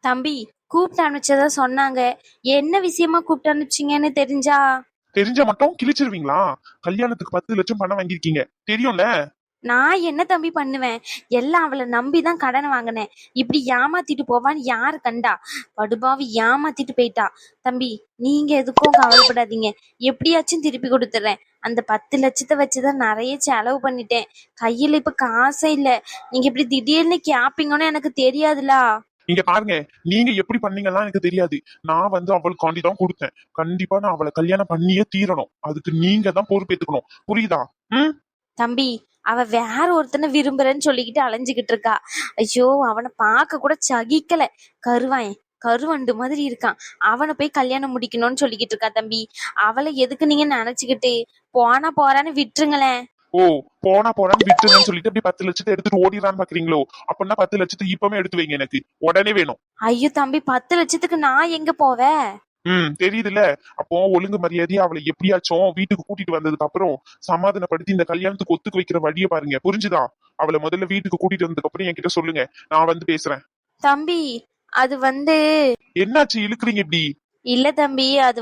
தம்பி, கூப்பிட்டு அனுப்பிச்சதா சொன்னாங்க. என்ன விஷயமா கூப்பிட்டு அனுப்பிச்சிங்கன்னு தெரிஞ்சா? தெரிஞ்ச மட்டும் கிழிச்சிருவீங்களா? கல்யாணத்துக்கு 10 லட்சம் பணம் வாங்கிருக்கீங்க, தெரியும்ல? நான் என்ன தம்பி பண்ணுவேன்? எல்லாம் அவளை நம்பிதான் கடன் வாங்கினேன். இப்படி ஏமாத்திட்டு போவான்னு யாரு கண்டா? படுபாவி ஏமாத்திட்டு போயிட்டா. தம்பி, நீங்க எதுக்கும் கவலைப்படாதீங்க. எப்படியாச்சும் திருப்பி கொடுத்துறேன். அந்த 10 லட்சத்தை வச்சுதான் நிறைய செலவு பண்ணிட்டேன். கையில இப்ப காசே இல்ல. நீங்க இப்படி திடீர்னு கேப்பீங்கன்னு எனக்கு தெரியாதுலா. இங்க பாருங்க, நீங்க எப்படி பண்ணீங்கன்னா எனக்கு தெரியாது. நான் அவளுக்காண்டி தான் கொடுத்தேன். கண்டிப்பா நான் அவளை கல்யாணம் பண்ணியே தீரணும். அதுக்கு நீங்க தான் பொறுப்பேத்துக்கணும், புரியுதா? தம்பி, அவ வேற ஒருத்தனை விரும்புறேன்னு சொல்லிக்கிட்டு அலைஞ்சுக்கிட்டு இருக்கா. ஐயோ, அவனை பார்க்க கூட சகிக்கல. கருவண்டு மாதிரி இருக்கான். அவனை போய் கல்யாணம் முடிக்கணும்னு சொல்லிக்கிட்டு இருக்கா. தம்பி, அவளை எதுக்கு நீங்க நினைச்சுக்கிட்டு போனா போறான்னு விட்டுருங்களேன். ஓ, போறான்னு விட்டுருங்கன்னு சொல்லிட்டு அப்படி 10 லட்சத்தை எடுத்துட்டு ஓடிடான்னு பாக்குறீங்களோ? அப்படின்னா 10 லட்சத்தை இப்பவே எடுத்து வைங்க, எனக்கு உடனே வேணும். ஐயோ தம்பி, 10 லட்சத்துக்கு நான் எங்க போவேன்? தெரியுதுல்ல. அப்போ ஒழுங்கு மரியாதையா அவளை எப்படியாச்சும் வீட்டுக்கு கூட்டிட்டு வந்ததுக்கு அப்புறம் சமாதானப்படுத்தி இந்த கல்யாணத்துக்கு ஒத்துக்கு வைக்கிற வழியை பாருங்க, புரிஞ்சுதா? அவளை முதல்ல வீட்டுக்கு கூட்டிட்டு வந்ததுக்கு அப்புறம் என்கிட்ட சொல்லுங்க, நான் பேசுறேன். தம்பி, அது என்னாச்சு இழுக்குறீங்க இப்படி? இல்ல தம்பி, அது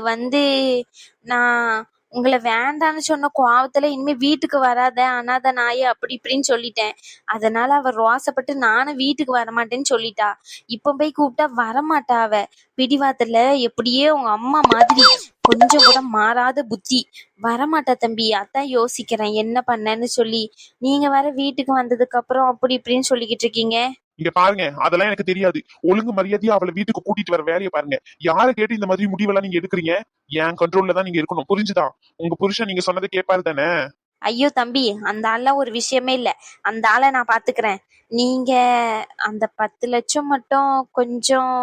நான் உங்களை வேண்டான்னு சொன்ன கோவத்துல இனிமே வீட்டுக்கு வராத அனாத நாயே அப்படி இப்படின்னு சொல்லிட்டேன். அதனால அவ ரோசப்பட்டு நானும் வீட்டுக்கு வரமாட்டேன்னு சொல்லிட்டா. இப்ப போய் கூப்பிட்டா வரமாட்டா. அவ பிடிவாத்துல எப்படியே உங்க அம்மா மாதிரி கொஞ்சம் கூட மாறாத புத்தி. வரமாட்டா தம்பி. அதான் யோசிக்கிறேன் என்ன பண்ணேன்னு சொல்லி. நீங்க வேற வீட்டுக்கு வந்ததுக்கு அப்புறம் அப்படி இப்படின்னு சொல்லிக்கிட்டு இருக்கீங்க. இங்க பாருங்க, அதெல்லாம் எனக்கு தெரியாது. ஒழுங்கு மரியாதையா அவளை வீட்டுக்கு கூட்டிட்டு வர வேலையை பாருங்க. யாரை கேட்டு இந்த மாதிரி முடிவெல்லாம் நீங்க எடுக்கிறீங்க? என் கண்ட்ரோல்ல தான் நீங்க இருக்கணும், புரிஞ்சுதா? உங்க புருஷன் நீங்க சொன்னதை கேட்பாரு தானே? ஐயோ தம்பி, அந்த ஆள்ல ஒரு விஷயமே இல்ல. அந்த ஆளை நான் பாத்துக்கிறேன். நீங்க அந்த 10 லட்சம் மட்டும் கொஞ்சம்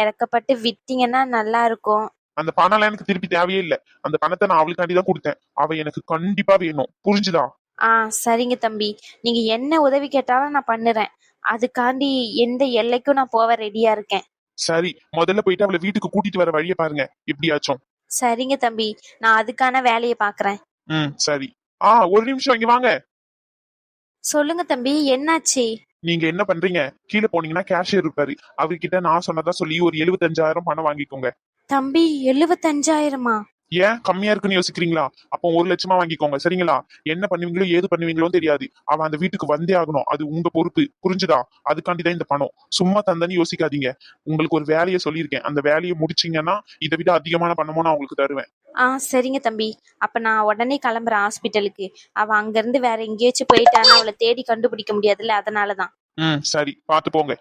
இறக்கப்பட்டு விட்டீங்கன்னா நல்லா இருக்கும். அந்த பணம் எனக்கு திருப்பி தேவையே இல்ல. அந்த பணத்தை நான் அவளுக்காண்டி தான் கொடுத்தேன். அவ எனக்கு கண்டிப்பா வேணும், புரிஞ்சுதா? சரிங்க தம்பி. நீங்க என்ன உதவி கேட்டாலும் நான் பண்ணுறேன். அதுக்காண்டி எந்த எல்லைக்கும் நான் போக ரெடியா இருக்கேன். சரி, முதல்ல போயிட்டு அவளை வீட்டுக்கு கூட்டிட்டு வர வழியை பாருங்க எப்படியாச்சும். சரிங்க தம்பி, நான் அதுக்கான வேலையை பாக்குறேன். சரி. ஒரு நிமிஷம் இங்க வாங்க. சொல்லுங்க தம்பி, என்னாச்சு? நீங்க என்ன பண்றீங்க? கீழே போனீங்கன்னா கேஷியர் இருப்பாரு. அவர்கிட்ட நான் சொன்னதா சொல்லி ஒரு 75,000 பணம் வாங்கிக்கோங்க. தம்பி, 75,000-ஆ? ஏன் கம்மியா இருக்குன்னு யோசிக்கிறீங்களா? அப்போ 1 லட்சமா வாங்கிக்கோங்க, சரிங்களா? என்ன பண்ணுவீங்களோ ஏது பண்ணுவீங்களோ தெரியாது. அவன் அந்த வீட்டுக்கு வந்தே ஆகணும், அது உங்க பொறுப்பு, புரிஞ்சுதா? அதுக்காண்டிதான் இந்த பணம். சும்மா தந்தன்னு யோசிக்காதீங்க. உங்களுக்கு ஒரு வேலையை சொல்லியிருக்கேன், அந்த வேலையை முடிச்சீங்கன்னா இதை விட அதிகமான பணமும் நான் உங்களுக்கு தருவேன். சரிங்க தம்பி. அப்ப நான் உடனே கிளம்புறேன் ஹாஸ்பிட்டலுக்கு. அவ அங்க இருந்து வேற எங்கேயாச்சும் போயிட்டானா அவளை தேடி கண்டுபிடிக்க முடியாதுல்ல, அதனாலதான். சரி, பாத்து போங்க.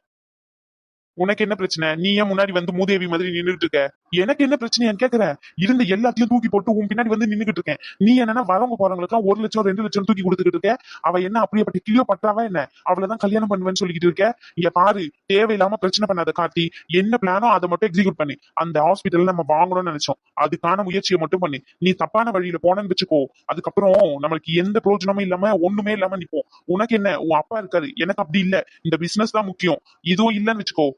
உனக்கு என்ன பிரச்சனை? நீ ஏன் முன்னாடி மூதேவி மாதிரி நின்றுட்டு இருக்க? எனக்கு என்ன பிரச்சனையான்னு கேக்குற? இருந்த எல்லாத்தையும் தூக்கி போட்டு உன் பின்னாடி நின்னுகிட்டு இருக்கேன். நீ என்னன்னா வரவங்க போறவங்களுக்கு 1 லட்சம் 2 லட்சம் தூக்கி கொடுத்துட்டு இருக்க. அவ என்ன அப்படியேப்பட்ட கிளியோ பட்டாவா என்ன? அவளதான் கல்யாணம் பண்ணுவேன்னு சொல்லிக்கிட்டு இருக்க. இங்க பாரு, தேவையில்லாம பிரச்சனை பண்ணாத கார்த்தி. என்ன பிளானோ அதை மட்டும் எக்ஸிக்யூட் பண்ணி அந்த ஹாஸ்பிட்டல்ல நம்ம வாங்கணும்னு நினைச்சோம், அதுக்கான முயற்சியை மட்டும் பண்ணி. நீ தப்பான வழியில போனன்னு வச்சுக்கோ, அதுக்கப்புறம் நம்மளுக்கு எந்த பிரயோஜனமும் இல்லாம ஒண்ணுமே இல்லாம நிப்போம். உனக்கு என்ன, உன் அப்பா இருக்காரு, எனக்கு அப்படி இல்ல. இந்த பிசினஸ் தான் முக்கியம். இதுவும் இல்லன்னு வச்சுக்கோ,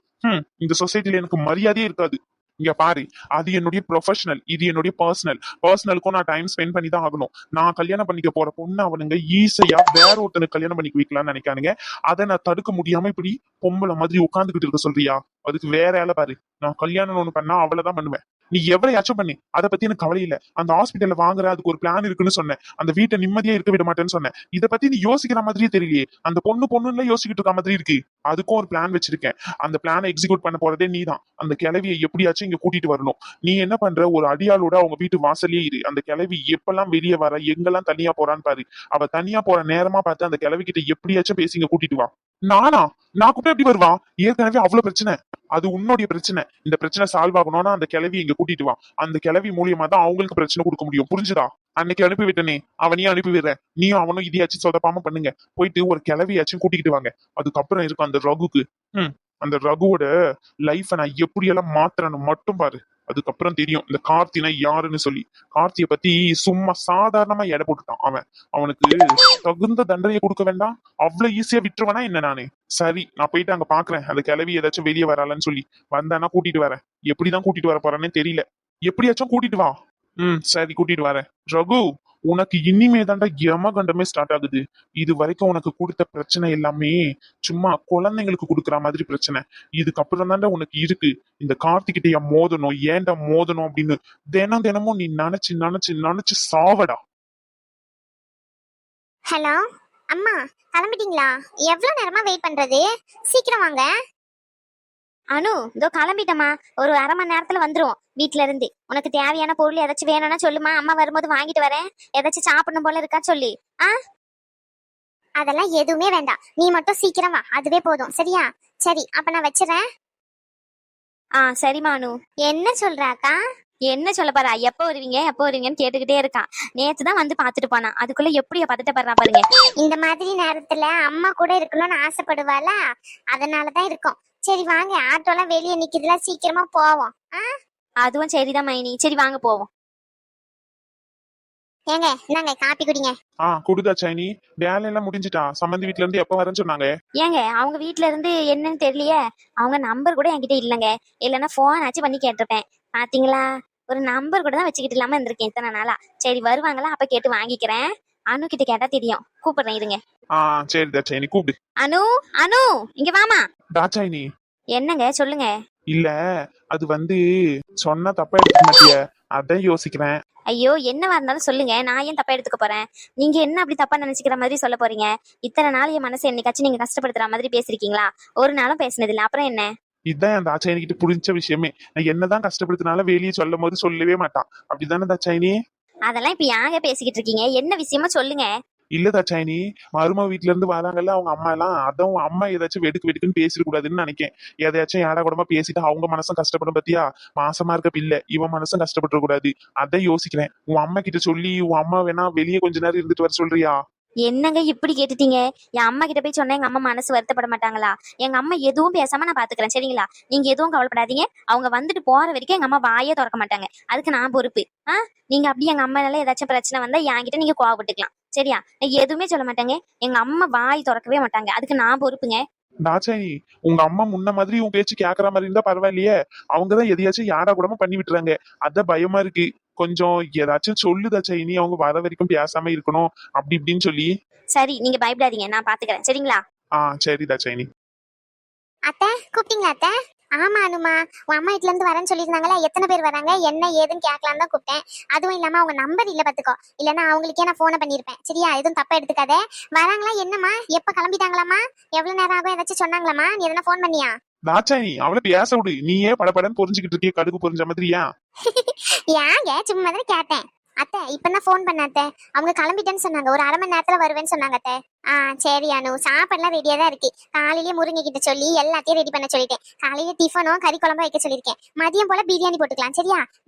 இந்த சொசைட்டில எனக்கு மரியாதையே இருக்காது. இங்க பாரு, அது என்னுடைய ப்ரொஃபஷனல், இது என்னுடைய பர்சனலுக்கும் நான் டைம் ஸ்பெண்ட் பண்ணி தான் ஆகணும். நான் கல்யாணம் பண்ணிக்க போற பொண்ணு அவனுங்க ஈஸியா வேற ஒருத்தனுக்கு கல்யாணம் பண்ணிக்க வைக்கலாம்னு நினைக்கானுங்க. அதை நான் தடுக்க முடியாம இப்படி பொம்பளை மாதிரி உட்காந்துக்கிட்டு இருக்க சொல்றியா? அதுக்கு வேற ஆள பாரு. நான் கல்யாணம் ஒண்ணு பண்ணா அவளைதான் பண்ணுவேன். நீ எவ்வளவு பண்ணி அதை பத்தி எனக்கு கவலை இல்ல. அந்த ஹாஸ்பிட்டல்ல வாங்குற அதுக்கு ஒரு பிளான் இருக்குன்னு சொன்னேன். அந்த வீட்டை நிம்மதியா இருக்க விட மாட்டேன்னு சொன்னேன். இதை பத்தி நீ யோசிக்கிற மாதிரியே தெரியலையே. அந்த பொண்ணுல யோசிக்கிட்டு இருக்க மாதிரி இருக்கு. அதுக்கும் ஒரு பிளான் வச்சிருக்கேன். அந்த பிளானை எக்ஸிக்யூட் பண்ண போறதே நீ தான். அந்த கிளவியை எப்படியாச்சும் இங்க கூட்டிட்டு வரணும். நீ என்ன பண்ற, ஒரு அடியாளோட அவங்க வீட்டு வாசலே இரு. அந்த கிளவி எப்பெல்லாம் வெளியே வர, எங்கெல்லாம் தனியா போறான்னு பாரு. அவ தனியா போற நேரமா பார்த்து அந்த கிளவி கிட்ட எப்படியாச்சும் பேசி இங்க கூட்டிட்டு வா. நான் கூட எப்படி வருவா? ஏற்கனவே அவ்வளவு பிரச்சனை. அது உன்னுடைய பிரச்சனை. இந்த பிரச்சனை சால்வ் ஆகணும்னா அந்த கிளவி இங்க கூட்டிட்டு வா. அந்த கிளவி மூலியமா தான் அவங்களுக்கு பிரச்சனை கொடுக்க முடியும், புரிஞ்சுதா? அன்னைக்கு அனுப்பி விட்டனே, அவனையும் அனுப்பி விடுறேன். நீயும் அவனும் இதையாச்சும் சொதப்பாம பண்ணுங்க. போயிட்டு ஒரு கிளவியாச்சும் கூட்டிக்கிட்டு வாங்க. அதுக்கப்புறம் இருக்கும் அந்த ரகுக்கு. அந்த ரகுவோட லைஃப நான் எப்படியெல்லாம் மாத்துறேன்னு மட்டும் பாரு. அதுக்கப்புறம் தெரியும் இந்த கார்த்தினா யாருன்னு சொல்லி. கார்த்தியை பத்தி சும்மா சாதாரணமா எடை போட்டுட்டான் அவன். அவனுக்கு தகுந்த தண்டனையை கொடுக்க வேண்டாம். அவ்வளவு ஈஸியா விட்டுருவேனா என்ன நானு? சரி, நான் போயிட்டு அங்க பாக்குறேன் அந்த கிளவி ஏதாச்சும் வெளியே வராலன்னு சொல்லி. வந்தானா கூட்டிட்டு வரேன். எப்படிதான் கூட்டிட்டு வர போறானே தெரியல. எப்படியாச்சும் கூட்டிட்டு வா. சரி, கூட்டிட்டு வரேன். ரகு, உனக்கு இனிமே தாண்டா யமகண்டமே ஸ்டார்ட் ஆகுது. இது வரைக்கும் உனக்கு கொடுத்த பிரச்சனை எல்லாமே சும்மா குழந்தைங்களுக்கு கொடுக்குற மாதிரி பிரச்சனை. இதுக்கப்புறம் தாண்டா உனக்கு இருக்கு. இந்த கார்த்திகிட்டையா மோதணும், ஏன்டா மோதணும் அப்படின்னு தினம் தினமும் நீ நினைச்சு நினைச்சு நினைச்சு சாவடா. ஹலோ அம்மா, கிளம்பிட்டீங்களா? எவ்வளவு நேரமா வெயிட் பண்றது? சீக்கிரம் வாங்க. அனு, இதோ கிளம்பிட்டம்மா. ஒரு அரை மணி நேரத்துல வந்துருவோம் வீட்ல இருந்து. உனக்கு தேவையான பொருள் ஏதாச்சும் வேணும்னா சொல்லுமா, அம்மா வரும்போது வாங்கிட்டு வரேன். ஏதாச்சும் சாப்பிடணும் போல இருக்கா சொல்லி. அதெல்லாம் எதுவுமே வேண்டாம், நீ மட்டும் சீக்கிரம் வா, அதுவே போதும். சரியா? சரி, அப்ப நான் வச்சிடறேன். சரிம்மா அனு. என்ன சொல்றாக்கா? என்ன சொல்ல பாரா, எப்போ வருவீங்கன்னு கேட்டுக்கிட்டே இருக்கான். நேத்து தான் வந்து பாத்துட்டு போனா, அதுக்குள்ள எப்படியா பதட்டப்படுறா பாருங்க. இந்த மாதிரி நேரத்துல அம்மா கூட இருக்கணும்னு ஆசைப்படுவாளா, அதனாலதான் இருக்கும். சரி வாங்க, ஆட்டோலாம் வெளியே நிக்குதுல, சீக்கிரமா போவோம். அதுவும் சரிதான் மைனி, சரி வாங்க போவோம். ஏங்க இந்தாங்க காப்பி குடிங்க. குடுதா சைனி. வேலையெல்லாம் முடிஞ்சிட்டா? சம்மந்தி வீட்ல இருந்து எப்ப வரேன்னு சொன்னாங்க? ஏங்க அவங்க வீட்ல இருந்து என்னன்னு தெரியலையே. அவங்க நம்பர் கூட என்கிட்ட இல்லங்க. இல்லைன்னா போன் ஆச்சு பண்ணி கேட்டிருப்பேன். பாத்தீங்களா, ஒரு நம்பர் கூட தான் வச்சுக்கிட்டு இல்லாம இருந்திருக்கேன் இத்தனை நாளா. சரி வருவாங்களா, அப்ப கேட்டு வாங்கிக்கிறேன். அனு கிட்ட கேட்டா தெரியும். கூப்பிடுறேன் இருங்க. சரி தாச்சாயினி, கூப்பிடு. அனு, அனு இங்க வாமா. தாச்சாயினி. என்னங்க சொல்லுங்க. இல்ல, அது சொன்னா தப்பா எடுத்துக்க மாட்டிய, அதான் யோசிக்கிறேன். ஐயோ, என்னவா இருந்தாலும் சொல்லுங்க, நான் ஏன் தப்பா எடுத்துக்க போறேன்? நீங்க என்ன அப்படி தப்பா நினைச்சுக்கிற மாதிரி சொல்ல போறீங்க? இத்தனை நாள் என் மனசை என்னைக்காச்சும் நீங்க கஷ்டப்படுத்துற மாதிரி பேசிருக்கீங்களா? ஒரு நாளும் பேசினது இல்ல, அப்புறம் என்ன? இதுதான் அந்த தாச்சாயினி கிட்ட புரிஞ்ச விஷயமே. நான் என்னதான் கஷ்டப்படுத்தினாலும் வெளியே சொல்லும் போது சொல்லவே மாட்டான். அப்படிதானே தாச்சாயினி? அதெல்லாம் இப்ப யாங்க பேசிக்கிட்டு இருக்கீங்க? என்ன விஷயமா சொல்லுங்க. இல்ல தாச்சாயினி, மரும வீட்ல இருந்து வராங்கல்ல அவங்க அம்மா எல்லாம், அதான் அம்மா ஏதாச்சும் வெடுக்கு வெடுக்குன்னு பேசிட கூடாதுன்னு நினைக்கேன். எதையாச்சும் ஏடா கூடமா பேசிட்டு அவங்க மனசும் கஷ்டப்படும் பத்தியா? மாசமா இருக்க பிள்ளை, இவன் மனசும் கஷ்டப்பட கூடாது. அதான் யோசிக்கிறேன். உன் அம்மா கிட்ட சொல்லி உன் அம்மா வேணா வெளியே கொஞ்ச நேரம் இருந்துட்டு வர சொல்றியா? என்னங்க இப்படி கேட்டுட்டீங்க? என் அம்மா கிட்ட போய் சொன்னா எங்க அம்மா மனசு வருத்தப்பட மாட்டாங்களா? எங்க அம்மா எதுவும் பேசாம நான் பாத்துக்கிறேன், சரிங்களா? நீங்க எதுவும் கவலைப்படாதீங்க. அவங்க வந்துட்டு போற வரைக்கும் எங்க அம்மா வாயே திறக்க மாட்டாங்க. அதுக்கு நான் பொறுப்பு. நீங்க அப்படி எங்க அம்மா ஏதாச்சும் பிரச்சனை வந்தா என்கிட்ட நீங்க கோவப்பட்டுக்கலாம், சரியா? நான் எதுவுமே சொல்ல மாட்டாங்க. எங்க அம்மா வாய் திறக்கவே மாட்டாங்க. அதுக்கு நான் பொறுப்புங்க. தாச்சாயி, உங்க அம்மா முன்ன மாதிரி உன் பேச்சு கேக்குற மாதிரி இருந்தா பரவாயில்லையே. அவங்கதான் எதையாச்சும் யாரா கூடமா பண்ணி விட்டுறாங்க. அதான் பயமா இருக்கு. கொஞ்சம் ஏதாச்சும் சொல்லு தாச்சாயினி, அவங்க வர வரைக்கும் பேசாம இருக்கணும் அப்படி இப்படின்னு சொல்லி. சரி, நீங்க பயப்படாதீங்க, நான் பாத்துக்கிறேன், சரிங்களா? சரி தாச்சாயினி. அத்தை கூப்பிட்டீங்களா? அத்தை. ஆமா அனுமா, உன் அம்மா வீட்ல இருந்து வரேன்னு சொல்லியிருந்தாங்களா? எத்தனை பேர் வராங்க என்ன ஏதுன்னு கேட்கலாம் தான் கூப்பிட்டேன். அதுவும் இல்லாம அவங்க நம்பர் இல்ல பாத்துக்கோ, இல்லன்னா அவங்களுக்கே நான் போனை பண்ணிருப்பேன். சரியா? எதுவும் தப்பா எடுத்துக்காத. வராங்களா என்னம்மா? எப்ப கிளம்பிட்டாங்களாமா? எவ்வளவு நேரம் ஆகும் ஏதாச்சும் சொன்னாங்களாமா? நீ எதனா போன் பண்ணியா? தாச்சாயி, அவளை பேச விடு. நீயே படப்படன்னு புரிஞ்சுக்கிட்டு இருக்கிய, கடுகு புரிஞ்ச மாதிரியா? ஏங்க சும்மா தான் கேட்டேன். அத்தை இப்பதான் போன் பண்ண அத்தை. அவங்க கிளம்பிட்டேன்னு சொன்னாங்க, ஒரு அரை மணி நேரத்துல வருவேன்னு சொன்னாங்க அத்தை. சரி அனு, சாப்பாடுலாம் ரெடியா தான் இருக்கு. காலையிலேயே முருங்கை கிட்ட சொல்லி எல்லாத்தையும் ரெடி பண்ண சொல்லிட்டேன். காலையில டிஃபனும் கறி குழம்பும் வைக்க சொல்லியிருக்கேன். மதியம் போல பிரியாணி போட்டுக்கலாம், சரியா?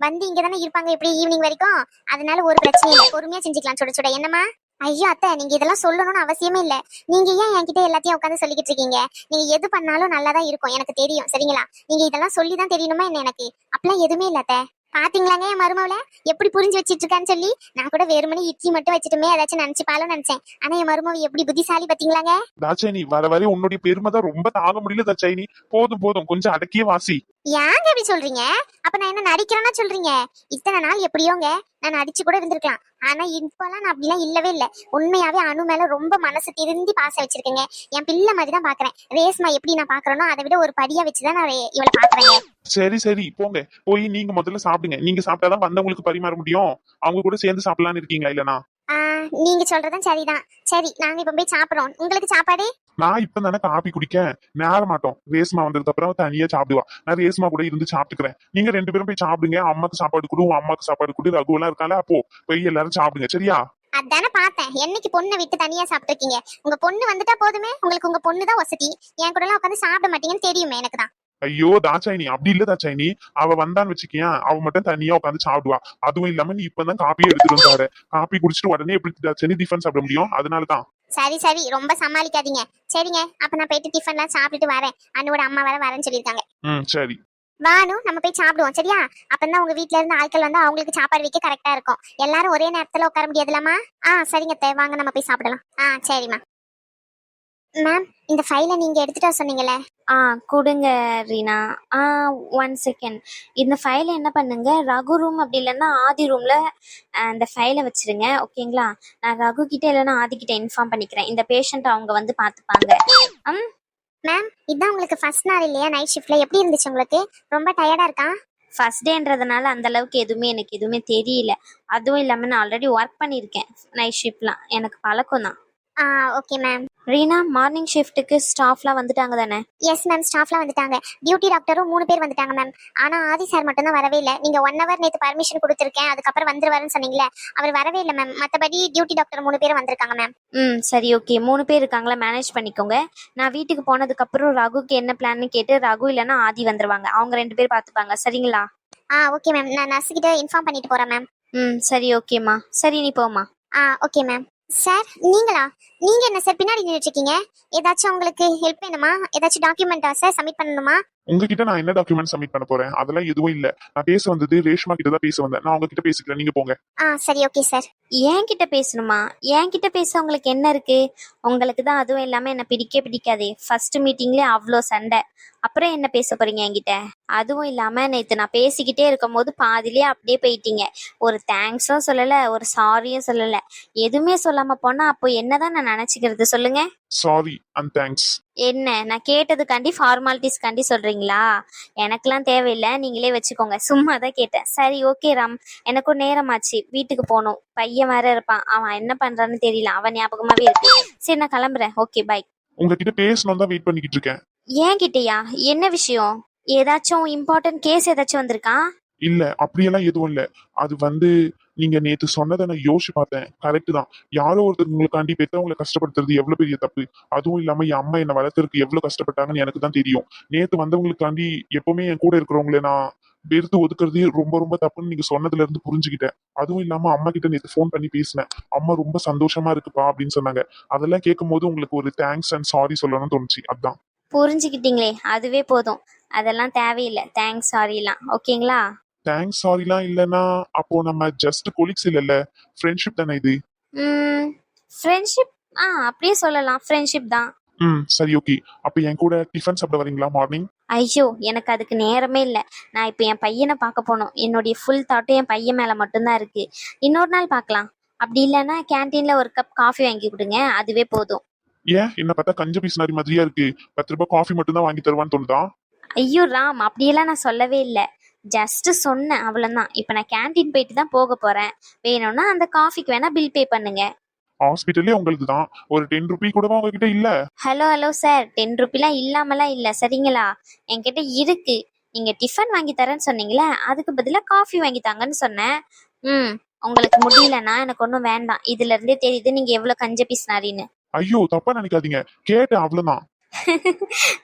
இங்க தானே இருப்பாங்க எப்படி ஈவினிங் வரைக்கும், அதனால ஒரு பிரச்சனை இல்லை, பொறுமையா செஞ்சுக்கலாம். சுட சுட. என்னமா? ஐயோ அத்தை, நீங்க இதெல்லாம் சொல்லணும்னு அவசியமே இல்ல. நீங்க ஏன் என்கிட்ட எல்லாத்தையும் உட்காந்து சொல்லிக்கிட்டு இருக்கீங்க? நீங்க எது பண்ணாலும் நல்லாதான் இருக்கும், எனக்கு தெரியும், சரிங்களா? நீங்க இதெல்லாம் சொல்லிதான் தெரியணுமா என்ன எனக்கு? அப்பெல்லாம் எதுவுமே இல்ல அத்தை. பாத்தீங்களாங்க என் மருமவள எப்படி புரிஞ்சு வச்சிட்டு இருக்கான்னு சொல்லி. நான் கூட வெறுமனே இட்லி மட்டும் வச்சுட்டுமே ஏதாச்சும் நினைச்சுப்பாலும் நினைச்சேன். ஆனா என் மருமவ எப்படி புத்திசாலி பாத்தீங்களாங்க? தாச்சாயினி, வர வரை உன்னுடைய பெருமை தான் ரொம்ப தாங்க முடியல தாச்சாயினி. போதும் போதும், கொஞ்சம் அடக்கிய வாசி. ஏங்க எப்படி சொல்றீங்க? அப்ப நான் என்ன நடிக்கிறேன்னா சொல்றீங்க? இத்தனை நாள் எப்படியோங்க நான் நடிச்சு கூட இருந்திருக்கலாம். ஆனா இப்பெல்லாம் நான் அப்படிலாம் இல்லவே இல்ல. உண்மையாவே அனு மேல ரொம்ப மனசு திருந்தி பாசம் வச்சிருக்கேங்க. என் பிள்ளை மாதிரி தான் பாக்குறேன். ரேஸ்மா எப்படி நான் பாக்குறேனோ அதை விட ஒரு படியா வச்சுதான் நான் இவளை பாக்குறேங்க. சரி சரி, போங்க. போய் நீங்க முதல்ல சாப்பிடுங்க. நீங்க சாப்பிட்டாதான் வந்தவங்களுக்கு பரிமாற முடியும். அவங்க கூட சேர்ந்து சாப்பிடலான்னு இருக்கீங்களா? இல்லனா நீங்க சொல்றதும் சரிதான். சரி, நாங்க இப்ப போய் சாப்பிடுறோம். உங்களுக்கு சாப்பாடு? நான் இப்ப தானே காப்பி குடிக்க நேர மாட்டோம். ரேஸ்மா வந்ததுக்கு அப்புறம் தனியா சாப்பிடுவா. நான் ரேஸ்மா கூட இருந்து சாப்பிட்டுக்கிறேன். நீங்க ரெண்டு பேரும் போய் சாப்பிடுங்க. அம்மாக்கு சாப்பாடு கொடு, உன் அம்மாக்கு சாப்பாடு கொடு. ரகு எல்லாம் இருக்கால, அப்போ போய் எல்லாரும் சாப்பிடுங்க, சரியா? அதானே பார்த்தேன். என்னைக்கு பொண்ணை விட்டு தனியா சாப்பிட்டுருக்கீங்க? உங்க பொண்ணு வந்துட்டா போதுமே, உங்களுக்கு உங்க பொண்ணு தான் வசதி. என் கூட எல்லாம் உட்காந்து சாப்பிட மாட்டீங்கன்னு தெரியுமே எனக்கு தான். ஐயோ தாச்சாயினி, அப்படி இல்ல தாச்சாயினி. அவ வந்தான்னு வச்சுக்கியா, அவ மட்டும் தனியா உட்காந்து சாப்பிடுவா. அதுவும் இல்லாம நீ இப்பதான் காப்பியே எடுத்துட்டு வந்தாரு. காப்பி குடிச்சிட்டு உடனே எப்படி தாச்சாயினி டிஃபன் சாப்பிட முடியும்? அதனாலதான். சரி சரி, ரொம்ப சமாளிக்காதீங்க. சரிங்க, அப்ப நான் போயிட்டு டிஃபன்லாம் சாப்பிட்டுட்டு வரேன். அண்ணோட அம்மா வேற வரேன்னு சொல்லியிருக்காங்க. சரி. வானு நம்ம போய் சாப்பிடுவோம் சரியா? அப்பதான் உங்க வீட்ல இருந்து ஆட்கள் வந்து அவங்களுக்கு சாப்பாடு வைக்க கரெக்டா இருக்கும். எல்லாரும் ஒரே நேரத்துல உட்கார முடியாதுலாமா? சரிங்க அத்தை, வாங்க நம்ம போய் சாப்பிடலாம். சரிம்மா. மேம், இந்த ஃபைலை நீங்க எடுத்துட்டு வர சொன்னீங்கல்ல? கொடுங்க ரீனா. 1 செகண்ட். இந்த ஃபைலை என்ன பண்ணுங்க, ரகு ரூம் அப்படி இல்லைன்னா ஆதி ரூம்ல அந்த ஃபைலை வச்சிருங்க. ஓகேங்களா? நான் ரகு கிட்ட இல்லைன்னா ஆதி கிட்ட இன்ஃபார்ம் பண்ணிக்கிறேன். இந்த பேஷண்ட் அவங்க வந்து பார்த்துப்பாங்க. மேம், இதான் உங்களுக்கு ஃபர்ஸ்ட் நாள் இல்லையா நைட் ஷிஃப்ட்ல? எப்படி இருந்துச்சு உங்களுக்கு? ரொம்ப டயர்டா இருக்கா? ஃபர்ஸ்ட் டேன்றதுனால அந்த அளவுக்கு எனக்கு எதுவுமே தெரியல. அதுவும் இல்லாமல் நான் ஆல்ரெடி ஒர்க் பண்ணியிருக்கேன் நைட் ஷிஃப்ட்லாம், எனக்கு பழக்கம் தான். Okay ma'am. ரீனா, மார்னிங் ஷிஃப்ட்டுக்கு ஸ்டாஃப்லாம் வந்துட்டாங்க தானே? எஸ் மேம், ஸ்டாஃப்லாம் வந்துட்டாங்க. டியூட்டி டாக்டரும் 3 பேர் வந்துட்டாங்க மேம். ஆனா ஆதி சார் மட்டும் தான் வரவே இல்லை. நீங்க 1 hour நேற்று பர்மிஷன் கொடுத்துருக்கேன், அதுக்கப்புறம் வந்துருவாருன்னு சொன்னீங்களே, அவர் வரவே இல்லை மேம். மற்றபடி டியூட்டி டாக்டர் 3 பேர் வந்திருக்காங்க மேம். சரி, ஓகே. 3 பேர் இருக்காங்களா, மேனேஜ் பண்ணிக்கோங்க. நான் வீட்டுக்கு போனதுக்கப்புறம் ரகுக்கு என்ன பிளான்னு கேட்டு ரகு இல்லைன்னா ஆதி வந்துருவாங்க. அவங்க 2 பேர் பார்த்துப்பாங்க. சரிங்களா? Okay ma'am. நான் நர்ஸுக்கிட்ட இன்ஃபார்ம் பண்ணிட்டு போறேன் மேம். சரி, ஓகேம்மா. சரி, நீ போம்மா. Okay ma'am. சார், நீங்களா? நீங்க என்ன சார் பின்னாடி நின்றுட்டு இருக்கீங்க? ஏதாச்சும் உங்களுக்கு ஹெல்ப் வேணுமா? ஏதாச்சும் டாக்குமெண்டா சார் சப்மிட் பண்ணணுமா? உங்ககிட்ட நான் என்ன டாக்குமெண்ட் சப்மிட் பண்ண போறேன்? அதெல்லாம் எதுவும் இல்ல. நான் பேச வந்தது ரேஷ்மா கிட்ட தான் பேச வந்தேன். நான் உங்ககிட்ட பேசிக்கிறேன், நீங்க போங்க. சரி, ஓகே சார். என்கிட்ட பேசணுமா? என்கிட்ட பேச உங்களுக்கு என்ன இருக்கு? உங்களுக்கு தான் அதுவும் இல்லாம என்ன பிடிக்காதே. ஃபர்ஸ்ட் மீட்டிங்லேயே அவ்வளோ சண்டை, அப்புறம் என்ன பேச போறீங்க என்கிட்ட? அதுவும் இல்லாம நேற்று நான் பேசிக்கிட்டே இருக்கும் போது பாதிலேயே அப்படியே போயிட்டீங்க. ஒரு தேங்க்ஸும் சொல்லல, ஒரு சாரியும் சொல்லல, எதுவுமே சொல்லாம போனா அப்போ என்னதான் நான் நினைச்சுக்கிறது சொல்லுங்க? Sorry and thanks. என்ன, நான் கேட்டதுக்காண்டி ஃபார்மாலிட்டிஸ்காண்டி சொல்றீங்களா? எனக்கெல்லாம் தேவையில்லை, நீங்களே வச்சுக்கோங்க. சும்மா தான் கேட்டேன். சரி, ஓகே ராம், எனக்கும் நேரமாச்சு, வீட்டுக்கு போகணும். பையன் வேற இருப்பான், அவன் என்ன பண்றான்னு தெரியல, அவன் ஞாபகமாவே இருக்கு. சரி, நான் கிளம்புறேன். Okay, bye. உங்ககிட்ட பேசணும் தான் வெயிட் பண்ணிக்கிட்டு இருக்கேன். ஏன் கிட்டயா? என்ன விஷயம்? ஏதாச்சும் இம்பார்ட்டன்ட் கேஸ் ஏதாச்சும் வந்திருக்கா? இல்ல, அப்படியெல்லாம் எதுவும் இல்ல. அது வந்து நீங்க நேத்து சொன்னதை நான் யோசிச்சு பார்த்தேன். கரெக்ட் தான். யாரோ ஒருத்தவங்களுக்காண்டி பெற்றவங்களை கஷ்டப்படுத்துறது எவ்வளவு பெரிய தப்பு. அதுவும் இல்லாம என் அம்மா என்னை வளர்க்கறதுக்கு எவ்வளவு கஷ்டப்பட்டாங்கன்னு எனக்கு தான் தெரியும். நேத்து வந்தவங்களுக்காண்டி எப்பவுமே என் கூட இருக்கிறவங்கள நான் வெறுத்து ஒதுக்குறது ரொம்ப ரொம்ப தப்புன்னு நீங்க சொன்னதுல இருந்து புரிஞ்சுக்கிட்டேன். அதுவும் இல்லாம அம்மா கிட்ட நேத்து ஃபோன் பண்ணி பேசினேன். அம்மா ரொம்ப சந்தோஷமா இருக்குப்பா அப்படின்னு சொன்னாங்க. அதெல்லாம் கேட்கும் போது உங்களுக்கு ஒரு தேங்க்ஸ் அண்ட் சாரி சொல்லணும்னு தோணுச்சு. அதான். புரிஞ்சுக்கிட்டீங்களே, அதுவே போதும். அதெல்லாம் தேவையில்லை, தேங்க்ஸ் சாரிலாம். ஓகேங்களா? தேங்க்ஸ் சாரிலாம் இல்லைன்னா அப்போ நம்ம ஜஸ்ட் கொலீக்ஸ் இல்லைல்ல, ஃப்ரெண்ட்ஷிப் தானே இது? ஃப்ரெண்ட்ஷிப், அப்படியே சொல்லலாம், ஃப்ரெண்ட்ஷிப் தான். சரி, ஓகே. அப்ப என் கூட டிஃபன் சாப்பிட வரீங்களா மார்னிங்? ஐயோ, எனக்கு அதுக்கு நேரமே இல்லை. நான் இப்போ என் பையனை பார்க்க போகணும். என்னுடைய ஃபுல் தாட்டும் என் பையன் மேலே மட்டும்தான் இருக்கு. இன்னொரு நாள் பார்க்கலாம். அப்படி இல்லைன்னா கேன்டீன்ல ஒரு கப் காஃபி வாங்கி கொடுங்க, அதுவே போதும். ஏன் என்ன பார்த்தா கஞ்ச பீஸ்னாரி மாதிரியா இருக்கு? 10 ரூபாய் காஃபி மட்டும் தான் வாங்கி தருவான்னு தோணுதா? ஐயோ ராம், அப்படியெல்லாம் நான் சொல்லவே இல்லை. ஜஸ்ட் சொன்னேன், அவ்வளோதான். இப்போ நான் கேன்டீன் போயிட்டு தான் போக போறேன். வேணும்னா அந்த காஃபிக்கு வேணா பில் பே பண்ணுங்க. ஹாஸ்பிட்டலே உங்களுக்கு தான். ஒரு 10 ரூபி கூடவா உங்ககிட்ட இல்ல? ஹலோ சார், 10 ரூபிலாம் இல்லாமலாம் இல்லை, சரிங்களா? என்கிட்ட இருக்கு. நீங்க டிஃபன் வாங்கி தரேன்னு சொன்னீங்களே, அதுக்கு பதிலாக காஃபி வாங்கி தாங்கன்னு சொன்னேன். உங்களுக்கு முடியலன்னா எனக்கு ஒன்றும் வேண்டாம். இதுல இருந்தே தெரியுது நீங்க எவ்வளவு கஞ்ச பீஸ்னாரின்னு. ஐயோ, தப்பா நினைக்காதீங்க, கேட்டேன் அவ்வளவுதான்.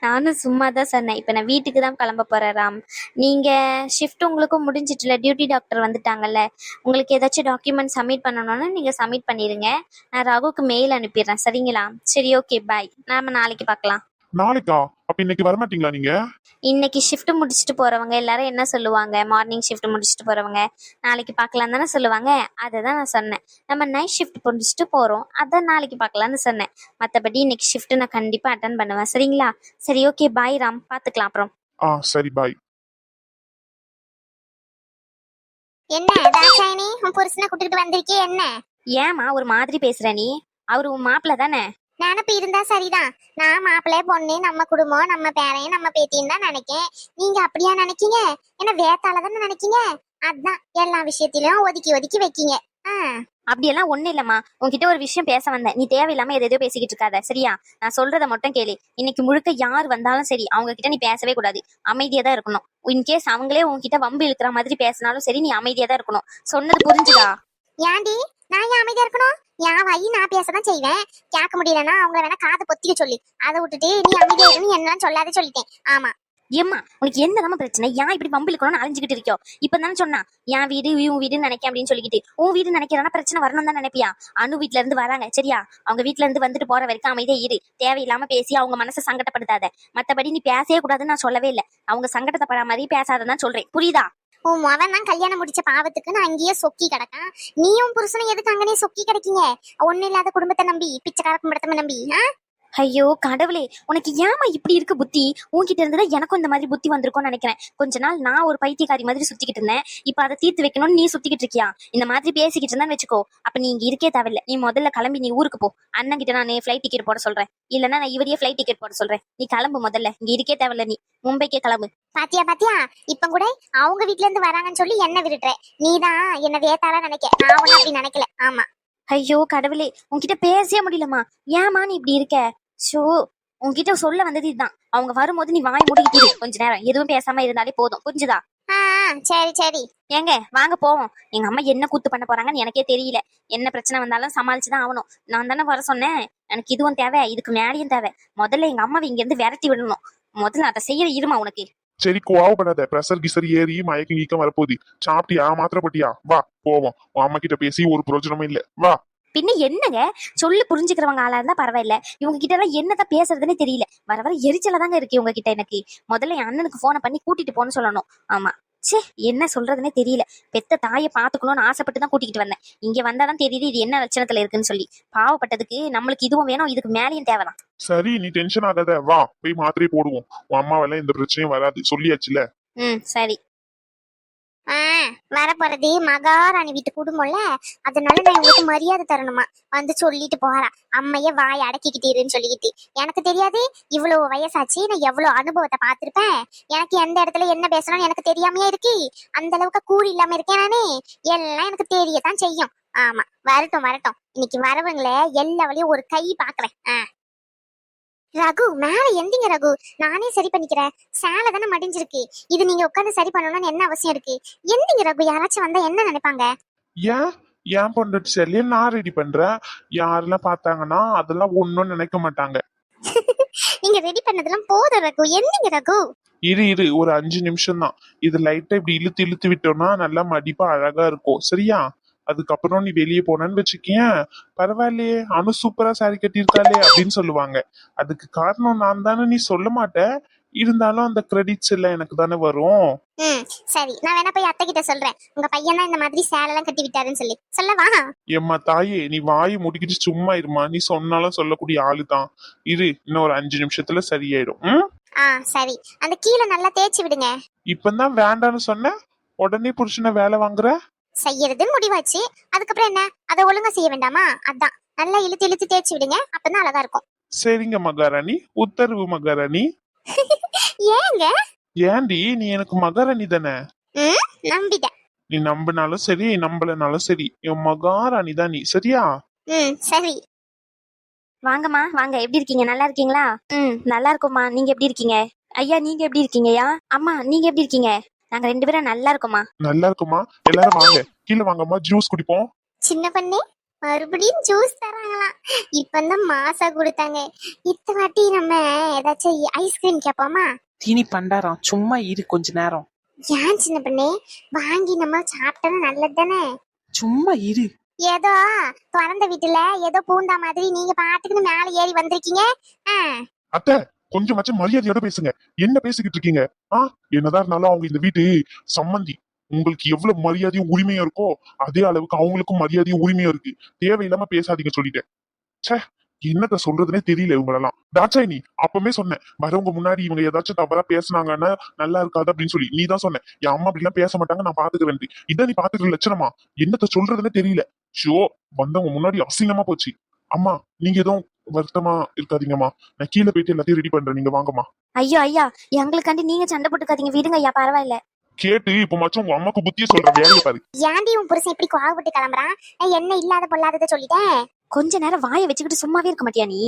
நானும் சும்மா தான் சொன்னேன். இப்போ நான் வீட்டுக்கு தான் கிளம்ப போறேன் ராம். நீங்க ஷிஃப்ட் உங்களுக்கும் முடிஞ்சிட்டுல, டியூட்டி டாக்டர் வந்துட்டாங்கல்ல. உங்களுக்கு ஏதாச்சும் டாக்குமெண்ட் சப்மிட் பண்ணணும்னா நீங்க சப்மிட் பண்ணிருங்க. நான் ரகுக்கு மெயில் அனுப்பிடுறேன், சரிங்களா? சரி, ஓகே, பாய். நாம நாளைக்கு பார்க்கலாம். நாளைக்கா? அப்ப இன்னைக்கு வரமாட்டீங்களா நீங்க? இன்னைக்கு ஷிஃப்ட் முடிச்சுட்டு போறவங்க எல்லாரும் என்ன சொல்லுவாங்க? மார்னிங் ஷிஃப்ட் முடிச்சுட்டு போறவங்க நாளைக்கு பார்க்கலாம் தானே சொல்லுவாங்க. அதை தான் நான் சொன்னேன். நம்ம நைட் ஷிஃப்ட் முடிச்சுட்டு போறோம், அதான் நாளைக்கு பார்க்கலாம்னு சொன்னேன். மற்றபடி இன்னைக்கு ஷிஃப்ட் நான் கண்டிப்பா அட்டன் பண்ணுவேன், சரிங்களா? சரி, ஓகே, பாய் ராம், பார்த்துக்கலாம் அப்புறம். சரி, பாய். என்ன தாட்சாயினி, உன் புருஷனை கூட்டிட்டு வந்திருக்கே என்ன? ஏமா ஒரு மாதிரி பேசுற நீ? அவரு உன் மாப்பிள்ள தானே? நினப்பு இருந்தா சரிதான். நான் மாப்பிள்ளை பொண்ணு, நம்ம குடும்பம், நம்ம பேரையும் நம்ம பேத்தின்னு தான் நினைக்கேன். நீங்க அப்படியா நினைக்கீங்க? என்ன வேத்தால தானே நினைக்கீங்க? அதான் எல்லா விஷயத்திலும் ஒதுக்கி ஒதுக்கி வைக்கீங்க. அப்படியெல்லாம் ஒண்ணு இல்லம்மா. உன்கிட்ட ஒரு விஷயம் பேச வந்தேன். நீ தேவையில்லாம எதோ பேசிக்கிட்டு இருக்காத, சரியா? நான் சொல்றதை மட்டும் கேளு. இன்னைக்கு முழுக்க யார் வந்தாலும் சரி, அவங்க கிட்ட நீ பேசவே கூடாது. அமைதியா தான் இருக்கணும். இன்கேஸ் அவங்களே உன்கிட்ட வம்பு இழுக்கிற மாதிரி பேசினாலும் சரி, நீ அமைதியா தான் இருக்கணும். சொன்னது புரிஞ்சுதா? ஏன்டி நான் ஏன் அமைதியா இருக்கணும்? என் வாயி நான் பேசதான் செய்வேன். கேட்க முடியலன்னா அவங்க வேணா காதை பொத்திக்க சொல்லி, அதை விட்டுட்டு நீ அமைதியா இருந்து என்னன்னு சொல்லாத சொல்லிட்டேன். ஆமா, ஏம்மா உனக்கு என்னதான் பிரச்சனை? ஏன் இப்படி வம்பிழுக்கணும்னு அலைஞ்சுக்கிட்டு இருக்கோ? இப்பதானே சொன்னா என் வீடு இவன் வீடுன்னு நினைக்க அப்படின்னு சொல்லிக்கிட்டு, உன் வீடு நினைக்கிறனா பிரச்சனை வரணும் தான் நினைப்பியா? அனு வீட்ல இருந்து வராங்க சரியா? அவங்க வீட்ல இருந்து வந்துட்டு போற வரைக்கும் அமைதியா இரு. தேவையில்லாம பேசி அவங்க மனசை சங்கடப்படுத்தாத. மத்தபடி நீ பேசவே கூடாதுன்னு நான் சொல்லவே இல்லை. அவங்க சங்கடத்தைப்பட மாதிரி பேசாததான் சொல்றேன், புரியுதா? உன் மவன் தான் கல்யாணம் முடிச்ச பாவத்துக்கு நான் அங்கேயே சொக்கி கிடக்கான். நீயும் புருஷனும் எதுக்கு அங்கனே சொக்கி கிடைக்கீங்க? ஒண்ணு இல்லாத குடும்பத்தை நம்பி, பிச்சைக்கார குடும்பத்தை நம்பி. ஐயோ கடவுளே, உனக்கு ஏமா இப்படி இருக்கு புத்தி? உன்கிட்ட இருந்துதான் எனக்கும் இந்த மாதிரி புத்தி வந்திருக்கும்னு நினைக்கிறேன். கொஞ்ச நாள் நான் ஒரு பைத்தியக்காரி மாதிரி சுத்திக்கிட்டு இருந்தேன். இப்ப அதை தீர்த்து வைக்கணும்னு நீ சுத்திக்கிட்டு இருக்கியா? இந்த மாதிரி பேசிக்கிட்டு இருந்தான்னு வச்சுக்கோ, அப்ப நீ இங்க இருக்கே தேவையில்ல. நீ முதல்ல கிளம்பி நீ ஊருக்கு போ. அண்ணன் கிட்ட நான் ஃபிளைட் டிக்கெட் போட சொல்றேன், இல்லன்னா நான் இவரையே ஃபிளைட் டிக்கெட் போட சொல்றேன். நீ கிளம்பு முதல்ல, இங்க இருக்கே தேவையில்ல. நீ மும்பைக்கே கிளம்பு. பாத்தியா இப்ப கூட அவங்க வீட்ல இருந்து வராங்கன்னு சொல்லி என்ன விட்டுற? நீதான் என்ன வேத்தாளா நினைக்க, நான் ஒன்னும் அப்படி நினைக்கல. ஆமா. ஐயோ கடவுளே, உன்கிட்ட பேசவே முடியலமா. ஏமா நீ இப்படி இருக்க? ஷோ, உன்கிட்ட சொல்ல வந்தது இதுதான். அவங்க வரும்போது நீ வாய் மூடிக்கிட்டு கொஞ்ச நேரம் எதுவும் பேசாம இருந்தாலே போதும், புரிஞ்சுதா? சரி. ஏங்க வாங்க போவோம். எங்க அம்மா என்ன கூத்து பண்ண போறாங்கன்னு எனக்கே தெரியல. என்ன பிரச்சனை வந்தாலும் சமாளிச்சுதான் ஆகணும். நான் தானே வர சொன்னேன். எனக்கு இதுவும் தேவை, இதுக்கு மேலேயும் தேவை. முதல்ல எங்க அம்மாவை இங்க இருந்து விரட்டி விடணும். முதல்ல அதை செய்யற இருமா உனக்கு. சரி கோவப்படாத. பிரஷர் கிசர் ஏறி மயக்கம் கீக்கம் வரப்போகுது. சாப்பிட்டியா மாத்திரப்பட்டியா? வா போவோம். உன் அம்மா கிட்ட பேசி ஒரு பிரயோஜனமும் இல்ல. வா. பின்ன என்னங்க சொல்லு, புரிஞ்சுக்கிறவங்க ஆளா இருந்தா பரவாயில்ல. இவங்க கிட்ட எல்லாம் என்னதான் பேசுறதுன்னு தெரியல. வர வர எரிச்சல தாங்க இருக்கு இவங்க கிட்ட. எனக்கு முதல்ல என் அண்ணனுக்கு போனை பண்ணி கூட்டிட்டு போன்னு சொல்லணும். ஆமா, சே என்ன சொல்றதுன்னே தெரியல. பெத்த தாயை பாத்துக்கணும்னு ஆசைப்பட்டு தான் கூட்டிகிட்டு வந்தேன். இங்க வந்தாதான் தெரியுது இது என்ன லட்சணத்துல இருக்குன்னு சொல்லி. பாவப்பட்டதுக்கு நம்மளுக்கு இதுவும் வேணும், இதுக்கு மேலேயும் தேவைதான். சரி நீ டென்ஷன் ஆகாத. வா போய் மாத்திரை போடுவோம். உன் அம்மாவெல்லாம் எந்த பிரச்சனையும் வராது, சொல்லியாச்சுல. சரி. வரப்போறது மகாராணி வீட்டு குடும்பம்ல, அதனால நான் உங்களுக்கு மரியாதை தரணுமா? வந்து சொல்லிட்டு போறா, அம்மைய வாய் அடக்கிக்கிட்டீருன்னு சொல்லிக்கிட்டு. எனக்கு தெரியாது இவ்வளவு வயசாச்சு, நான் எவ்வளவு அனுபவத்தை பார்த்திருப்பேன். எனக்கு எந்த இடத்துல என்ன பேசணும்னு எனக்கு தெரியாமையே இருக்கு. அந்த அளவுக்கு கூறு இல்லாம இருக்கேன் நானே. எல்லாம் எனக்கு தெரியத்தான் செய்யும். ஆமா, வரட்டும். இன்னைக்கு வரவங்கள எல்லா வழியும் ஒரு கை பாக்குறேன். ரகு மேல எந்திங்க ரகு, நானே சரி பண்ணிக்கிறேன். சேலை தானே மடிஞ்சிருக்கு, இது நீங்க உட்காந்து சரி பண்ணணும்னு என்ன அவசியம் இருக்கு? எந்திங்க ரகு, யாராச்சும் வந்தா என்ன நினைப்பாங்க? ஏன் பொண்டாட்டி சேலையை நான் ரெடி பண்றேன். யாரெல்லாம் பார்த்தாங்கன்னா அதெல்லாம் ஒன்னும் நினைக்க மாட்டாங்க. நீங்க ரெடி பண்ணதெல்லாம் போதும் ரகு, எந்திங்க ரகு. இரு ஒரு 5 நிமிஷம் தான். இது லைட்டா இப்படி இழுத்து விட்டோம்னா நல்லா மடிப்பா அழகா இருக்கும், சரியா? அதுக்கப்புறம் நீ வெளியே போனன்னு வச்சுக்கேன், பரவாயில்லையே அனு சூப்பரா சாரி கட்டியிருக்காளே அப்படின்னு சொல்லுவாங்க. அதுக்கு காரணம் நான் தானே, நீ சொல்ல மாட்டேன். இருந்தாலும் அந்த கிரெடிட்ஸ் எல்லாம் எனக்கு தானே வரும். சரி, நான் வேணா போய் அத்தை கிட்ட சொல்றேன், உங்க பையன் தான் இந்த மாதிரி சேலை எல்லாம் கட்டி விட்டாருன்னு சொல்லி சொல்லவா? எம்மா தாயே, நீ வாயை முடிக்கிட்டு சும்மா இருமா. நீ சொன்னாலும் சொல்லக்கூடிய ஆளு தான். இன்னும் ஒரு 5 நிமிஷத்துல சரியாயிடும். சரி, அந்த கீழே நல்லா தேய்ச்சி விடுங்க. இப்பதான் வேண்டான்னு சொன்ன, உடனே புருஷனை வேலை வாங்குற. செய்யறதுன்னு முடிவாச்சு, அதுக்கப்புறம் என்ன? அதை ஒழுங்கா செய்ய வேண்டாமா? அதான் நல்லா இழுத்து தேய்ச்சி விடுங்க, அப்பதான் அழகா இருக்கும். சரிங்க மகாராணி, உத்தரவு மகாராணி. ஏங்க? ஏண்டி நீ எனக்கு மகாராணி தானே? நம்பிட்டேன். நீ நம்பினாலும் சரி நம்பலனாலும் சரி, என் மகாராணி தான் நீ, சரியா? சரி. வாங்கம்மா வாங்க, எப்படி இருக்கீங்க? நல்லா இருக்கீங்களா? நல்லா இருக்கும்மா. நீங்க எப்படி இருக்கீங்க? ஐயா நீங்க எப்படி இருக்கீங்கயா? அம்மா நீங்க எப்படி இருக்கீங்க? நாங்க 2 பேரும் நல்லா இருக்கோமா. நல்லா இருக்குமா. எல்லாரும் வாங்க, கீழே வாங்கம்மா, ஜூஸ் குடிப்போம். சின்ன பண்ணே மறுபடியும் ஜூஸ் தராங்களாம். இப்பதான் மாசா கொடுத்தாங்க. இத்த வாட்டி நம்ம ஏதாச்சும் ஐஸ்கிரீம் கேட்போமா? தீனி பண்டாரம், சும்மா இரு கொஞ்ச நேரம். ஏன் சின்ன பண்ணே, வாங்கி நம்ம சாப்பிட்டா நல்லது தானே. சும்மா இரு. ஏதோ திறந்த வீட்டுல ஏதோ பூந்தா மாதிரி நீங்க பாட்டுக்குன்னு மேல ஏறி வந்திருக்கீங்க. அத்தை கொஞ்சமாச்சும் மரியாதையோட பேசுங்க. என்ன பேசிக்கிட்டு இருக்கீங்க? என்னதான் இருந்தாலும் அவங்க இந்த வீட்டு சம்மந்தி. உங்களுக்கு எவ்வளவு மரியாதையும் உரிமையும் இருக்கோ அதே அளவுக்கு அவங்களுக்கும் மரியாதையும் உரிமையும் இருக்கு. தேவையில்லாம பேசாதீங்க சொல்லிட்டேன். சே, என்னத்த சொல்றதுனே தெரியல இவங்களெல்லாம். தாட்சாயினி அப்பவே சொன்னேன், வரவங்க முன்னாடி இவங்க ஏதாச்சும் தவறா பேசினாங்கன்னா நல்லா இருக்காது அப்படின்னு சொல்லி. நீ தான் சொன்ன என் அம்மா அப்படிலாம் பேச மாட்டாங்க, நான் பாத்துக்கிறேன். இதான் நீ பாத்துக்கிற லட்சணமா? என்னத்த சொல்றதுன்னே தெரியல. ஷோ, வந்தவங்க முன்னாடி அசிங்கமா போச்சு. அம்மா நீங்க எதுவும் வருத்தமா இருக்காதீங்கம்மா, நான் கீழே போயிட்டு எல்லாத்தையும் ரெடி பண்றேன், நீங்க வாங்கம்மா. ஐயோ ஐயா, எங்களுக்காண்டி நீங்க சண்டை போட்டுக்காதீங்க, விடுங்க ஐயா, பரவாயில்ல. கேட்டு இப்ப மச்சும் உங்க அம்மாக்கு புத்திய சொல்ற வேலையை பாரு. ஏன்டி உன் புருஷன் இப்படி கோவப்பட்டு கிளம்புறான்? என்ன இல்லாத பொல்லாததை சொல்லிட்டேன். கொஞ்ச நேரம் வாயை வச்சுக்கிட்டு சும்மாவே இருக்க மாட்டியா நீ?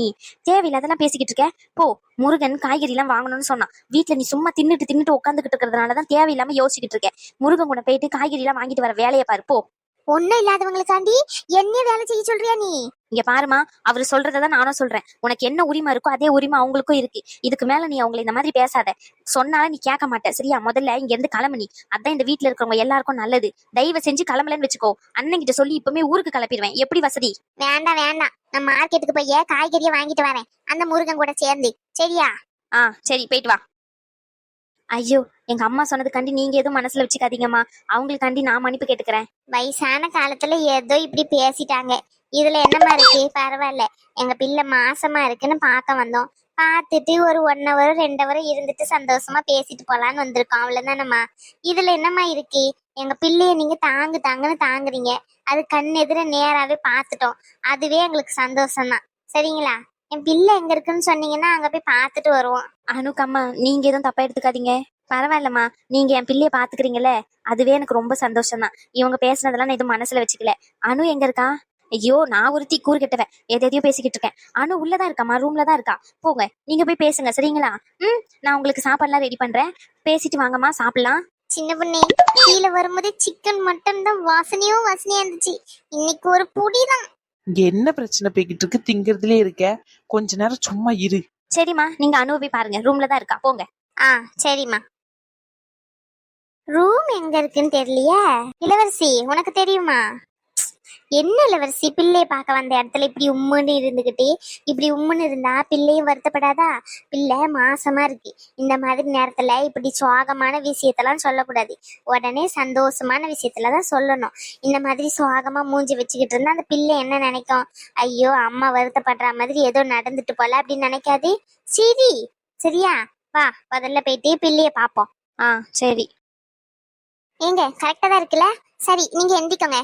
தேவையில்லாதெல்லாம் பேசிக்கிட்டு இருக்க. போ, முருகன் காய்கறி எல்லாம் வாங்கணும்னு சொன்னான். வீட்டுல நீ சும்மா தின்னுட்டு உட்காந்துக்கிட்டு இருக்கிறதுனாலதான் தேவையில்லாம யோசிச்சுக்கிட்டு இருக்கேன். முருகன் கூட போயிட்டு காய்கறி எல்லாம் வாங்கிட்டு வர வேலையை பாரு, போ. ஒண்ணும் இல்லாதவங்களுக்காண்டி என்ன வேலை செய்ய சொல்றியா நீ? இங்க பாருமா, அவரு சொல்றதான் நானும் சொல்றேன். உனக்கு என்ன உரிமை இருக்கோ அதே உரிமை அவங்களுக்கும் இருக்கு. இதுக்கு மேல நீ அவங்களை இந்த மாதிரி பேசாத. சொன்னாலும் நீ கேட்க மாட்ட. சரியா? முதல்ல இங்க இருந்து கிளம்பு நீ. அதான் இந்த வீட்டுல இருக்கிறவங்க எல்லாருக்கும் நல்லது. தயவு செஞ்சு கிளம்பலன்னு வச்சுக்கோ. அண்ணன் கிட்ட சொல்லி இப்பவுமே ஊருக்கு கிளப்பிடுவேன். எப்படி வசதி? வேண்டாம் வேண்டாம், நான் மார்க்கெட்டுக்கு போய் காய்கறியை வாங்கிட்டு வரேன் அந்த முருகன் கூட சேர்ந்து. சரியா? சரி, போயிட்டு வா. ஐயோ, எங்க அம்மா சொன்னதுக்காண்டி நீங்க எதுவும் மனசுல வச்சுக்காதீங்கம்மா. அவங்களுக்காண்டி நான் மன்னிப்பு கேட்டுக்கிறேன். வயசான காலத்துல ஏதோ இப்படி பேசிட்டாங்க. இதுல என்னமா இருக்கு? பரவாயில்ல. எங்க பிள்ளை மாசமா இருக்குன்னு பார்க்க வந்தோம். பார்த்துட்டு ஒரு 1 hour 2 hour இருந்துட்டு சந்தோஷமா பேசிட்டு போலான்னு வந்திருக்கோம். அவ்வளவுதானம்மா. இதுல என்னம்மா இருக்கு? எங்க பிள்ளைய நீங்க தாங்கு தாங்குன்னு தாங்குறீங்க. அது கண் எதிர நேராவே பார்த்துட்டோம். அதுவே எங்களுக்கு சந்தோஷம்தான். சரிங்களா? என் பிள்ளை எங்க இருக்குன்னு சொன்னீங்கன்னா அங்க போய் பார்த்துட்டு வருவோம். அனுக்கம்மா, நீங்க எதுவும் தப்பா எடுத்துக்காதீங்க. பரவாயில்லம்மா, நீங்க என் பிள்ளைய பாத்துக்கிறீங்கல்ல, அதுவே எனக்கு ரொம்ப சந்தோஷம் தான். இவங்க பேசுனதெல்லாம் நான் எதுவும் மனசுல வச்சுக்கல. அனு எங்க இருக்கா? ஐயோ, நான் ஒருத்தி கூறு கெட்டவன், எதையோ பேசிக்கிட்டு இருக்கேன். அனு உள்ளதான் இருக்காமா, ரூம்ல தான் இருக்கா. போங்க, நீங்க போய் பேசுங்க. சரிங்களா? நான் உங்களுக்கு சாப்பாடுலாம் ரெடி பண்றேன். பேசிட்டு வாங்கம்மா, சாப்பிடலாம். சின்ன பொண்ணே, கீழே வரும்போது சிக்கன் மட்டன் தான் வாசனையா இருந்துச்சு. இன்னைக்கு ஒரு புடிதான். இங்க என்ன பிரச்சனை போய்கிட்டு இருக்கு? திங்கிறதுலே இருக்க. கொஞ்ச நேரம் சும்மா இரு. சரிம்மா, நீங்க அனுவை போய் பாருங்க. ரூம்ல தான் இருக்கா. போங்க. சரிம்மா. ரூம் எங்க இருக்குன்னு தெரியலையே. இளவரசி, உனக்கு தெரியுமா? என்ன இளவரசி, பிள்ளைய பார்க்க வந்த இடத்துல இப்படி உம்முன்னு இருந்துகிட்டு, இப்படி உம்முன்னு இருந்தா பிள்ளையும் வருத்தப்படாதா? பிள்ளை மாசமா இருக்கு. இந்த மாதிரி நேரத்துல இப்படி சோகமான விஷயத்தெல்லாம் சொல்லக்கூடாது. உடனே சந்தோஷமான விஷயத்துலதான் சொல்லணும். இந்த மாதிரி சோகமா மூஞ்சி வச்சுக்கிட்டு இருந்தா அந்த பிள்ளை என்ன நினைக்கும்? ஐயோ, அம்மா வருத்தப்படுற மாதிரி ஏதோ நடந்துட்டு போல அப்படின்னு நினைக்காது. சரி, சரியா? வா, முதல்ல போயிட்டு பிள்ளைய பாப்போம். சரி. ஏங்க, கரெக்டா தான் இருக்குல்ல? சரி, நீங்க எந்திக்கோங்க.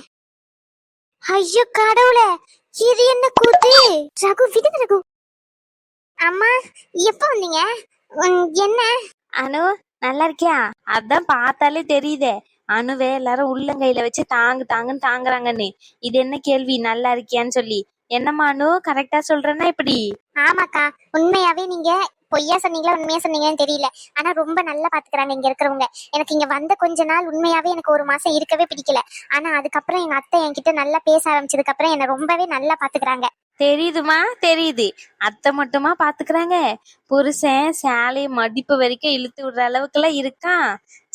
ஐயோ கடவுளே, இது என்ன கூத்து? ரகு, விடுங்க ரகு. அம்மா, எப்ப வந்தீங்க? என்ன? அனு, நல்லா இருக்கியா? அதான் பார்த்தாலே தெரியுதே, அனுவே எல்லாரும் உள்ளங்கையில வச்சு தாங்கு தாங்குன்னு தாங்குறாங்கன்னு. இது என்ன கேள்வி, நல்லா இருக்கியான்னு சொல்லி? என்னம்மா அனு, கரெக்டா சொல்றேன்னா இப்படி? ஆமாக்கா, உண்மையாவே நீங்க பொய்யா சொன்னீங்களா உண்மையா சொன்னீங்கன்னு தெரியல. ஆனா ரொம்ப நல்லா பாத்துக்கிறாங்க இங்க இருக்கிறவங்க. எனக்கு இங்க வந்த கொஞ்ச நாள் உண்மையாவே எனக்கு 1 மாசம் இருக்கவே பிடிக்கல. ஆனா அதுக்கப்புறம் எங்க அத்தை என்கிட்ட நல்லா பேச ஆரம்பிச்சதுக்கு அப்புறம் என்ன ரொம்பவே நல்லா பாத்துக்கிறாங்க. தெரியுதுமா, தெரியுது. அத்தை மட்டுமா பாத்துக்கிறாங்க? புருஷன் சேலைய மடிப்பு வரைக்கும் இழுத்து விடுற அளவுக்கு எல்லாம் இருக்கான்.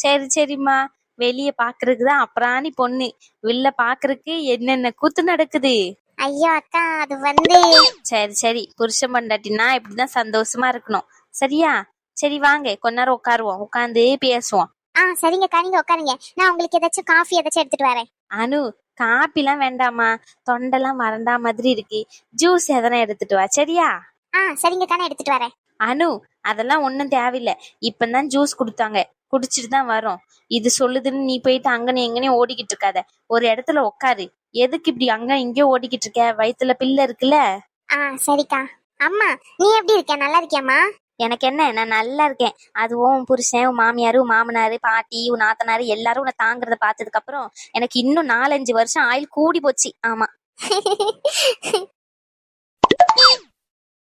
சரி சரிம்மா, வெளிய பாக்குறதுக்குதான் அப்புறாணி பொண்ணு, உள்ள பாக்குறதுக்கு என்னென்ன கூத்து நடக்குது. ஐயோ அக்கா, அது வந்து. சரி சரி, புருஷன் பொண்டாட்டினா இப்படிதான் சந்தோஷமா இருக்கணும். சரியா? சரி வாங்க, கொஞ்ச நேரம் உட்காருவோம், உட்காந்து பேசுவோம். சரிங்கக்கா, நீங்க உட்காருங்க. நான் உங்களுக்கு ஏதாச்சும் காஃபி ஏதாச்சும் எடுத்துட்டு வரேன். அனு, காப்பிலாம் வேண்டாமா, தொண்டெல்லாம் வறண்டா மாதிரி இருக்கு. ஜூஸ் எதனா எடுத்துட்டு வா. சரியா? சரிங்கக்கா, நான் எடுத்துட்டு வரேன். அனு, அதெல்லாம் ஒன்றும் தேவையில்லை. இப்பதான் ஜூஸ் கொடுத்தாங்க, குடிச்சிட்டு தான் வரோம். இது சொல்லுதுன்னு நீ போயிட்டு அங்கனே எங்கனையும் ஓடிக்கிட்டு இருக்காத. ஒரு இடத்துல உட்காரு. எதுக்கு இப்படி அங்க இங்கே ஓடிக்கிட்டு இருக்க? வயித்துல பிள்ளை இருக்குல்ல. சரிக்கா. அம்மா, நீ எப்படி இருக்க? நல்லா இருக்கியாம்மா? எனக்கு என்ன, நான் நல்லா இருக்கேன். அதுவும் புருஷன், உன் மாமியாரு, உன் மாமனாரு, பாட்டி, உன் நாத்தனாரு எல்லாரும் உன்னை தாங்குறத பார்த்ததுக்கு அப்புறம் எனக்கு இன்னும் 4-5 வருஷம் ஆயுள் கூடி போச்சு. ஆமா.